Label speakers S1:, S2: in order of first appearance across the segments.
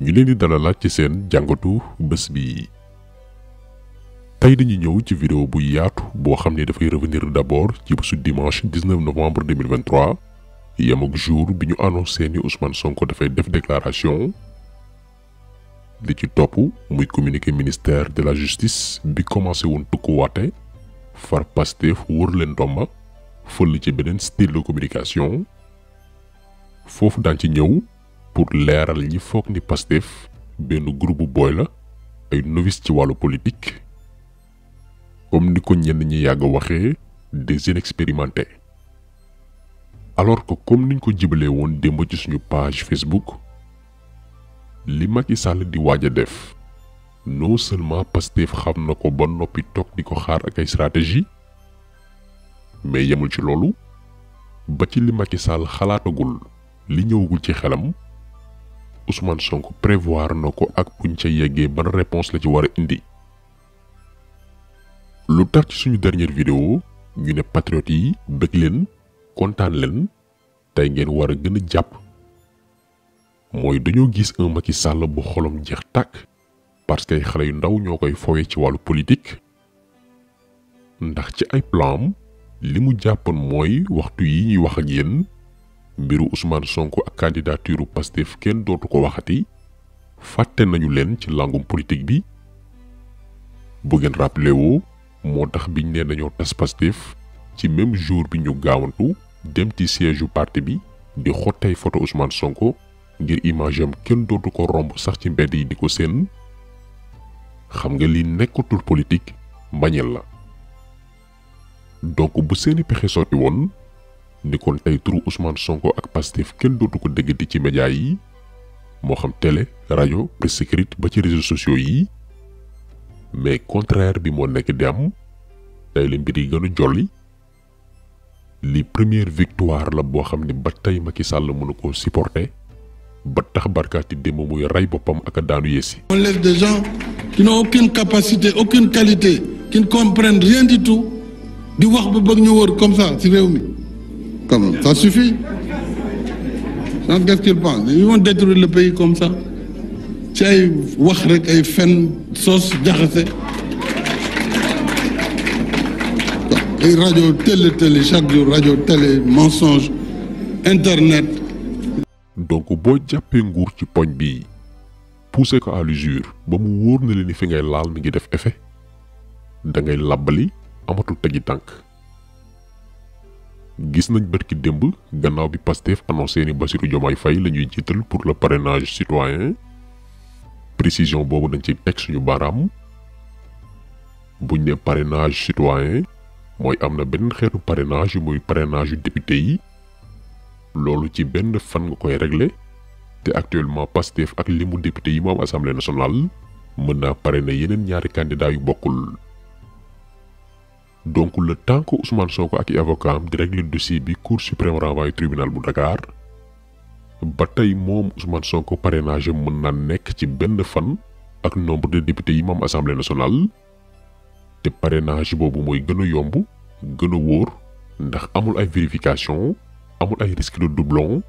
S1: ñu leen di dalalaat ci seen jàngatu bés bi. tey dañuy ñëw ci vidéo bu yaatu boo xam ne dafay revenir d'abord ci bésu dimanche 19 novembre 2023 yem ak jour bi ñu annoncé ni Ousmane Sonko dafay def déclaration. li ci topp muy communiqué ministère de la justice bi commencé woon tukkuwaate far Pastef wër leen ndomba fël ci beneen style de communication. foofu daan ci ñëw pour leeral ñi foog ni Pastef benn groupe bu booy la ay novice ci wàllu politique comme ni ko ñenn ñi yàgg waxee des inexpérimentés. alors que comme niñ ko jibalee woon démb ci suñu page Facebook li Macky Sall di waaj a def non seulement Pastef xam na ko ba noppi toog di ko xaar ak ay stratégie mais yemul ci loolu ba ci li Macky Sall xalaatagul li ñëwagul ci xelam Ousmane Sonko prévoir na ko ak buñ ca yeggee ban réponse la ci war a indi. lu tax ci suñu dernière vidéo ñu ne patriotes yi bëgg leen kontaan leen tey ngeen war a gën a jàpp mooy dañoo gis un Macky Sall bu xolom jeex tàkk parce que ay xale yu ndaw ñoo koy fowee ci wàllu politique ndax ci ay plan li mu jàppoon mooy waxtu yi ñuy wax ak yéen mbiru Ousmane Sonko ak candidature Pastef kenn dootu ko waxati fàtte nañu leen ci langum politique bi bu ngeen rappelé woo moo tax biñ ne dañoo tas Pastef ci même jour bi ñu gaawantu dem ci siège yu parti bi di xottay photo Ousmane Sonko ngir image am kenn dootu ko romb sax ci mbedd yi di ko seen xam nga li nekkatul politique mbañeel la. donc bu seeni pexe sotti woon ni kon tey turu Ousmane Sonko ak Pastef kenn dootu ko déggati ci média yi moo xam télé rajo presse écrite ba ci réseaux sociaux yi mais contraire bi moo nekk di am tey la mbir yi gën a jolli li première victoire la boo xam ne ba tey Macky Sall mënu ko supporter ba tax barkaati démb muy rey boppam ak a daanu yeesi.
S2: On laisse des gens qui n'ont aucune capacité aucune qualité qui ne comprennent rien du tout di wax ba bëgg ñu wër comme ça ci réew mi comme ça suffit. Qu'est-ce qu'ils pensent? Ils vont détruire le pays comme ça ci ay wax rek ay fen sos jaxase ay rajo télé chaque jour rajo télé mensonge internet.
S1: donc boo jàppee nguur ci poñ bi poussé ko à l'usure ba mu wóor na leen ni fi ngay laal mi ngi def effet da ngay làbbali amatul tegi tànk. gis nañ bërki démb gannaaw bi Pastef annoncé ni Bassirou Diomaye Faye la ñuy jiital pour le parrainage citoyen précision boobu dañ ci teg suñu baaraam buñ ne parrainage citoyen mooy am na benn xeetu parrainage yu muy parrainage yu député yi loolu ci benn fan nga koy régler te actuellement Pastef ak limu député yi mu am assemblée nationale mën naa parrainer yeneen ñaari candidats yu bokkul. donc le temps que Ousmane Sonko ak i avocat am di régler dossier bi cour suprême renvoyé tribunal bu Dakar ba tey moom Ousmane Sonko parrainage mën naa nekk ci benn fan ak nombre de députés yi moom assemblée nationale te parrainage boobu mooy gën a yomb gën a wóor ndax amul ay vérification amul ay risque de doublon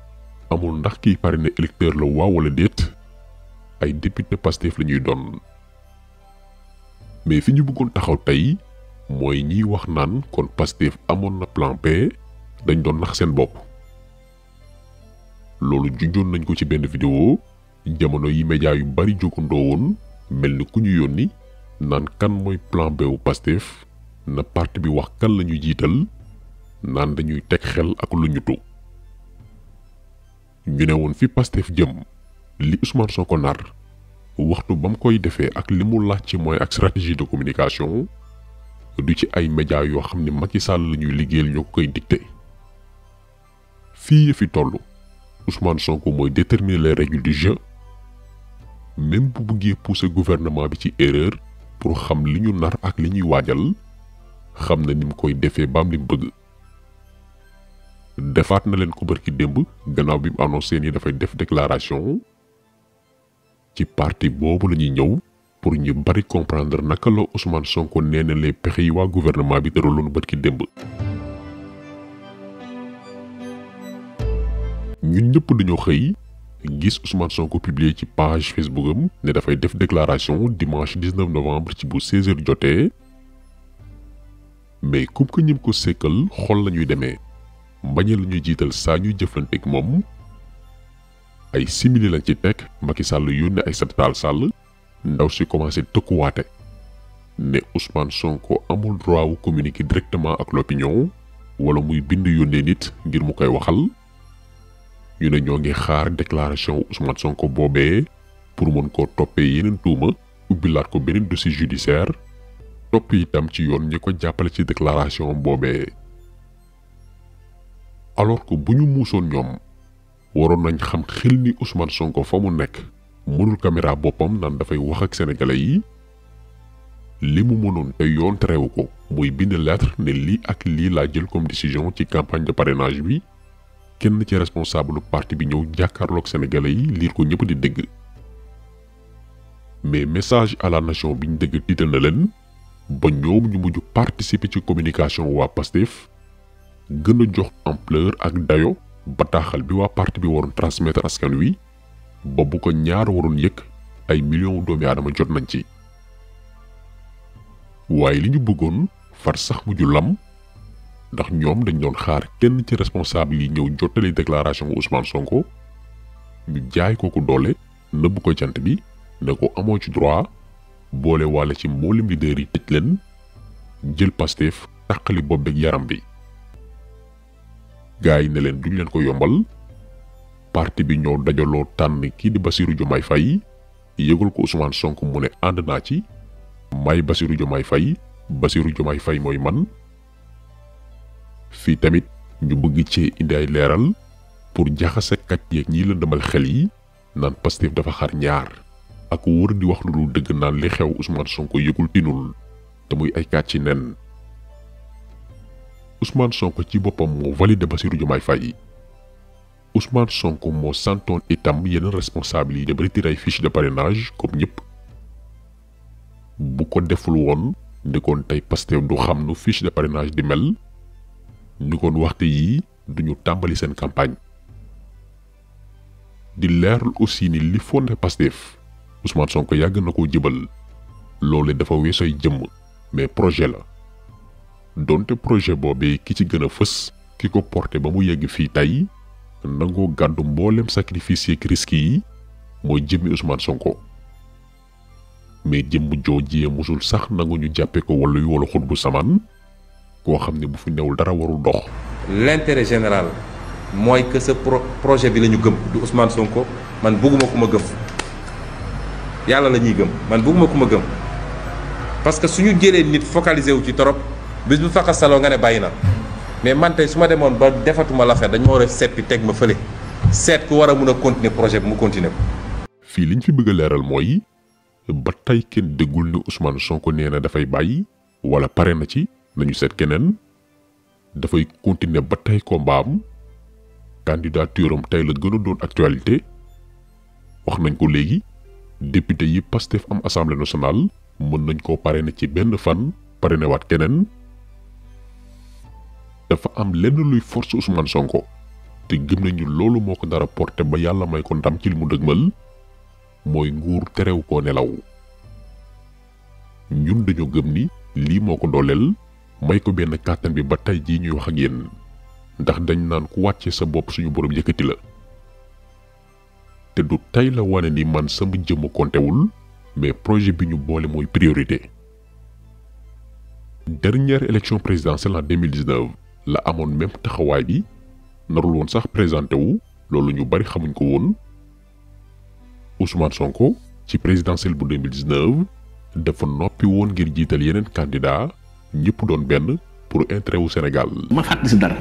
S1: amul ndax kiy parrainé électeur la waaw wala déet ay député Pastef la ñuy doon. mais fi ñu bëggoon taxaw tey mooy ñiy wax naan kon Pastef amoon na plan B dañ doon nax seen bopp. loolu junjoon nañ ko ci benn vidéo jamono yi média yu bari jógandoo woon mel ni ku ñu yónni naan kan mooy plan B wu Pastef na parti bi wax kan la ñuy jiital naan dañuy teg xel ak lu ñutu. ñu ne woon fi Pastef jëm li Ousmane Sonko nar waxtu ba mu koy defee ak li mu laaj ci mooy ak stratégie de communication du ci ay média yoo xam ne Macky Sall la ñuy liggéeyal ñoo ko koy dicté. fii fi toll Ousmane Sonko mooy déterminer les règles du jeu même bu bëggee pousser gouvernement bi ci erreur pour xam li ñu nar ak li ñuy waajal xam na ni mu koy defee baam li mu bëgg. defaat na leen ko barki démb gannaaw bi mu annoncé ni dafay def déclaration ci parti boobu la ñuy ñëw pour ñu bari comprendre naka la Ousmane Sonko nee na les pexe yi waa gouvernement bi tëraloon barki démb. ñun ñëpp dañoo xëy gis Ousmane Sonko publié ci page Facebook am ne dafay def déclaration dimanche 19 novembre ci bu 16h jotee mais comme que ñim ko sekkal xol la ñuy demee mbañee la ñuy jiital saa ñuy jëflanteeg moom ay simili lañ ci teg Macky Sall yónnee Aïssata Tall Sall ndaw si commencé tëkkuwaate ne Ousmane Sonko amul droit wu communiquer directement ak l'opinion wala muy bind yónnee nit ngir mu koy waxal ñu ne ñoo ngi xaar déclaration Ousmane Sonko boobee pour mën koo toppee yeneen tuuma ubbilaat ko beneen dossier judiciaire topp itam ci yoon ñi ko jàppale ci déclaration boobee alors que bu ñu muusoon ñoom waroon nañ xam xel ni Ousmane Sonko fa mu nekk mënul caméra boppam naan dafay wax ak sénégalais yi li mu mënoon te yoon terewu ko muy bind lettre ne lii ak lii laa jël comme décision ci campagne de parrainage bi kenn ci responsable parti bi ñëw jàkkaarloog sénégalais yi liir ko ñëpp di dégg mais message à la nation bi ñu dégg tiital na leen ba ñoom ñu mujj participer ci communication waa Pastef gën a jox ampleur ak dayo bataaxal bi waa parti bi waroon transmettre askan wi ba bu ko ñaar waroon yëg ay millions doomi aadama jot nañ ci waaye li ñu bëggoon far sax mujj lam ndax ñoom dañ doon xaar kenn ci responsable yi ñëw jottali déclaration Ousmane Sonko ñu jaay ko doole nëbb ko jant bi ne ko amoo ci droit boole wàlle ci mboolem leader yi tëj leen jël Pastef tàqali bopp beeg yaram bi gaay yi ne leen duñ leen ko yombal parti bi ñoo dajaloo tànn kii di Bassirou Diomaye Faye yëgal ko Ousmane Sonko mu ne ànd naa ci may Bassirou Diomaye Faye mooy man fii tamit ñu bëgg ci indi ay leeral pour jaxase kat yeeg ñi lëndëmal xel yi naan Pastef dafa xar ñaar ak wër di wax lu dul dëgg naan li xew Ousmane Sonko yëgul tinul te muy ay kat ci nen Ousmane Sonko ci boppam moo validé Bassirou Diomaye Faye Ousmane Sonko moo santoon itam yeneen responsable yi dem retirer ay fiche de parrainage comme ñëpp bu ko deful woon ndi kon tey Pastef du xam nu fiche de parrainage di mel ñu kon waxte yi duñu tàmbali seen campagne di leerul aussi ni li fondé Pastef Ousmane Sonko yàgg na koo jëbal loole dafa weesooy jëmm mais projet la donte projet boobee ki ci gën a fës ki ko porté ba mu yegg fii tey nangoo gàddu mboolem sacrifice yeeg risque yi mooy jëmmi Ousmane Sonko mais jëmm joojee musul sax nangu ñu jàppee ko wala yu wala xut bu samaan koo xam ne bu fi newul dara warul dox.
S3: L'intérêt général mooy que ce projet bi la ñu gëm du Ousmane Sonko man bëgguma ku ma gëm yàlla la ñuy gëm man bëgguma ku ma gëm parce que suñu jëlee nit focalisé wu ci torop bis bu faqa saloo nga ne bàyyi na mais man tey su ma demoon ba defatuma l'affaire dañ ma war a seppi teg ma fële seet ku war a mun a continuer projet bi mu continuer ko.
S1: fii liñ fi bëgg a leeral mooy ba tey kenn déggul ni Ousmane Sonko nee na dafay bàyyi wala pare na ci nañu seet keneen dafay continuer ba tey combat am candidature am tey la gën a doon actualité wax nañ ko léegi député yi Pastef am assemblée nationale mën nañ koo parrainer ci benn fan parrainer waat keneen dafa am lenn luy force Ousmane Sonko te gëm nañu loolu moo ko dara porté ba yàlla may ko ndam ci li mu dëgmal mooy nguur terew koo nelaw ñun dañoo gëm ni lii moo ko dooleel may ko benn kàttan bi ba tey jii ñuy wax ak yéen ndax dañ naan ku wàcce sa bopp suñu borom yëkkati la te du tey la wane ni man sama jëmm kontewul mais projet bi ñu boole mooy priorité. Dernière élection présidentielle en 2019 la amoon même taxawaay bi narul woon sax présenté wu loolu ñu bari xamuñ ko woon Ousmane Sonko ci présidentielle bu 2019 dafa noppi woon ngir jiital yeneen candidat ñëpp doon benn pour intérêt wu Sénégal.
S4: ma fàttali si dara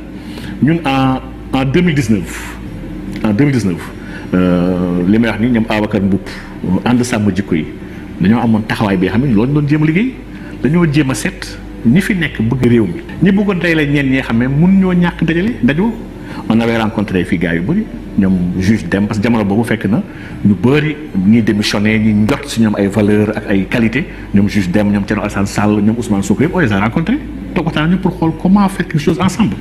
S4: ñun en 2019 li may wax ni ñoom Abacar Mboup ànd sàmm jikko yi dañoo amoon taxawaay bi xam ne loolu doon jéem a liggéey dañoo jéem a seet ñi fi nekk bëgg réew mi ñi bëggoon tey la ñeen ñee xam ne mun ñoo ñàkk dajoo on avait rencontré fii gars yu bëri ñoom juge dem parce que jamono boobu fekk na ñu bëri ñi démissionné ñi njot si ñoom ay valeur ak ay qualité ñoom juge dem ñoom Thierno Alassane Sall ñoom Ousmane Sonko yëpp on les a rencontré toog waxtaan ñu pour xool comment faire quelque chose ensemble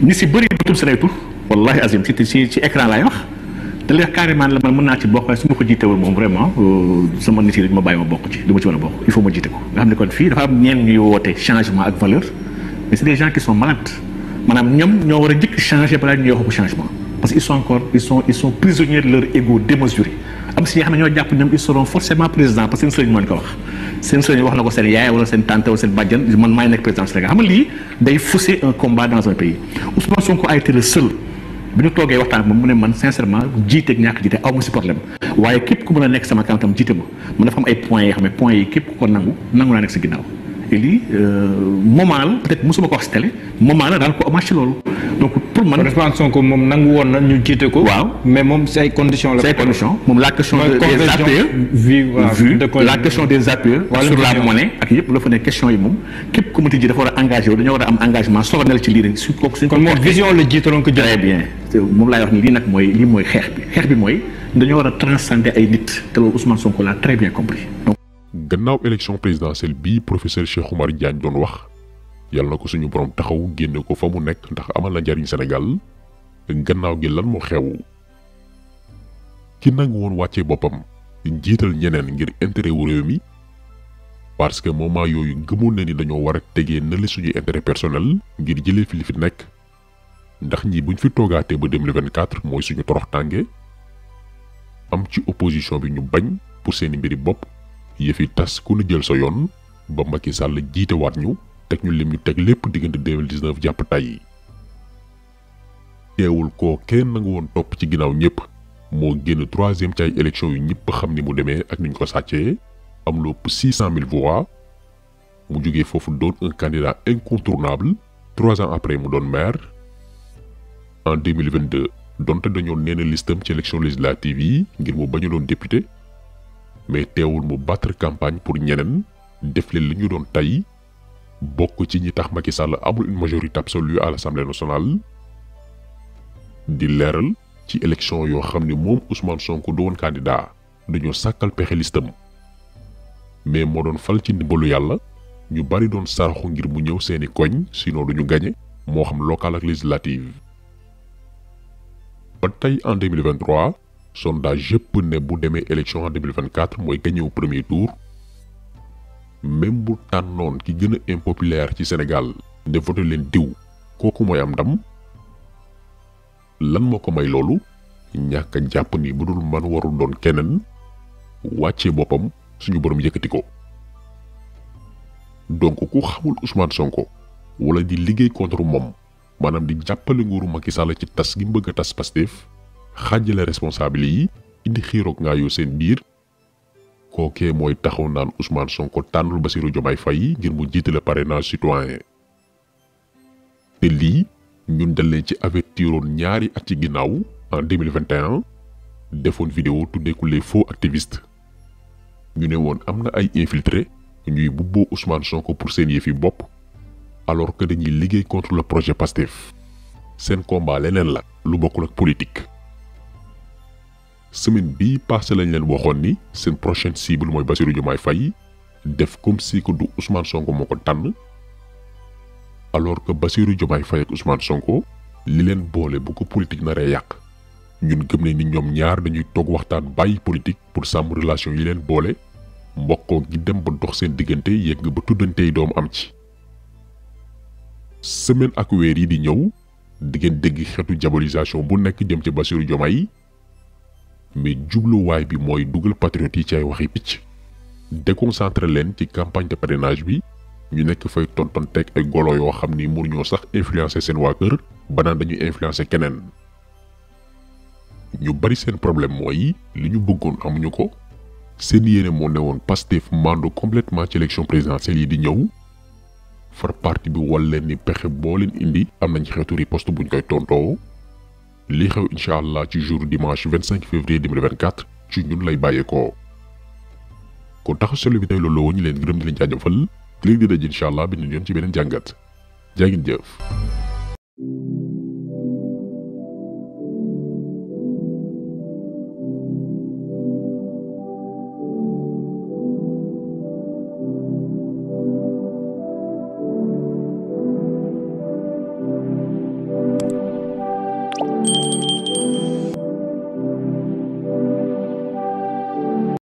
S4: ñi si bëri dutum si nay tur wallahi azim ci écran laay wax te leer carrément la man mën naa ci bokk waaye su ma ko jiitewul moom vraiment sama nit yi dañ ma bàyyi ma bokk ci du ma ci war a bokk il faut ma jiite ko nga xam ne kon fii dafa am ñeen ñuy woote changement ak valeur mais c'est des gens qui sont malades maanaam ñoom ñoo war a njëkk changer balaa ñuy wax ko changement parce que ils sont prisonniers de leur ego démesuré am si ñoo xam ne ñoo jàpp ñoom ils seront forcément président parce que seen sëriñ moo ko wax seen sëriñ wax na ko seen yaay wala seen tante wala seen bàjjan man maay nekk président Sénégal xam nga lii day fausser un combat dans un pays Ousmane Sonko a été le seul bi ñu toogee waxtaan moom mu ne man sincèrement jiite ak ñàkk jiite aw ma si problème waaye képp ku mën a nekk sama kanam jiite ma mën dafa am ay points yoo xam ne points yi képp ku ko nangu naa nekk si ginnaaw et lii moment la peut-être mosuma ko wax si télé moment la daal ko hommage ci loolu donc pour man.
S5: Ousmane Sonko moom nangu woon na ñu jiite ko.
S4: waaw
S5: mais moom si ay conditions la.
S4: say conditions moom la question des APE la question des APE sur la monnaie ak yëpp la fa ne question yi moom képp ku mënti ji dafa war a engagé wu dañoo war a am engagement solennel ci lii rek su kooku suñ ko
S5: kon moom vision la jiitaloon ko jël.
S4: très bien moom laay wax ni lii nag mooy lii mooy xeex bi mooy dañoo war a transcender ay nit te loolu Ousmane Sonko l'a très bien compris.
S1: gannaaw élection présidentielle bii professeur Cheikh Oumar Diagne doon wax yàlla na ko suñu borom taxaw génne ko fa mu nekk ndax amal na njariñ Sénégal gannaaw gi lan moo xew ki nangu woon wàccee boppam jiital ñeneen ngir intérêt wu réew mi parce que moment yooyu gëmoon na ni dañoo war a tegee na li suñuy intérêt personnel ngir jëlee fi li fi nekk ndax ñi buñ fi toogaatee ba 2024 mooy suñu torox tànge am ci opposition bi ñu bañ pour seeni mbiri bopp yëfi tas ku ne jël sa yoon ba Macky Sall jiite waat ñu teg ñu lim ñu teg lépp diggante 2019 jàpp tey teewul koo kenn nangu woon topp ci ginnaaw ñëpp moo génn 3e ci ay élection yu ñëpp xam ni mu demee ak niñ ko sàccee am lu ëpp 600 000 voix mu jógee foofu doon un candidat incontournable 3 ans après mu doon maire en 2022 donte dañoo neena listam ci élection législative yi ngir mu bañ a doon député mais teewul mu battre campagne pour ñeneen def leen li ñu doon tey bokk ci ñi tax Macky Sall amul une majorité absolue à l'Assemblée nationale di leeral ci élection yoo xam ne moom Ousmane Sonko doon candidat dañoo sàkkal pexe listam mais moo doon fal ci ndimbalu yàlla ñu bari doon saraxu ngir mu ñëw seeni koñ sinon duñu gañe moo xam local ak législative ba tey en 2023 sondage yëpp ne bu demee élection en 2024 mooy gagné au premier tour même bu tànnoon ki gën a impopulaire ci Sénégal ne voté leen diw kooku mooy am ndam lan moo ko may loolu ñàkk a jàpp ni bu dul man warul doon keneen wàccee boppam suñu borom yëkkati ko donc ku xamul Ousmane Sonko wala di liggéey contre moom maanaam di jàppale nguuru Macky Sall ci tas gi bëgg a tas Pastef xaajale responsable yi indi xiiroog ngaa yoo seen biir kookee mooy taxaw naan Ousmane Sonko tànnul Bassirou Diomaye Faye ngir mu jiite le parrainage citoyen te lii ñun dal leen ci avertiroon ñaari at ci ginnaaw en 2021 defoon vidéo tuddee ko les faux activistes ñu ne woon am na ay infiltré ñuy bubboo Ousmane Sonko pour seen yëfi bopp alors que dañuy liggéey contre le projet Pastef seen combat leneen la lu bokkul ak politique. semaine bii passé lañ leen waxoon ni seen prochaine cible mooy Bassirou Diomaye Faye def comme si que du Ousmane Sonko moo ko tànn alors que Bassirou Diomaye Faye ak Ousmane Sonko li leen boole bu ko politique naree yàq ñun gëm ne ni ñoom ñaar dañuy toog waxtaan bàyyi politique pour sàmm relation yi leen boole mbokkoo gi dem ba dox seen diggante yegg ba tuddantey doom am ci. semaine ak weer yi di ñëw di ngeen dégg xeetu diabolisation bu nekk jëm ci Bassirou Diomaye mais jubluwaay bi mooy dugal patriote yi ci ay waxi picc déconcentré leen ci campagne de parrainage bi ñu nekk fay tontonteeg ay golo yoo xam ni mënuñoo sax influencer seen waa kër ba naan dañuy influencer keneen. ñu bari seen problème mooy li ñu bëggoon amuñu ko seen yéene moo ne woon Pastef mando complètement ci élection présidentielle yi di ñëw far parti bi wal leen ni pexe boo leen indi am nañ xeetu riposte buñ koy tontoo li xew incha allah ci jour dimanche 25 février 2024 ci ñun lay bàyyeekoo. kon tax solo bi tey loolu la woon ñu leen gërëm di leen jaajëfal léegi di daje incha allah beneen yoon ci beneen jàngat jaa ngeen jëf.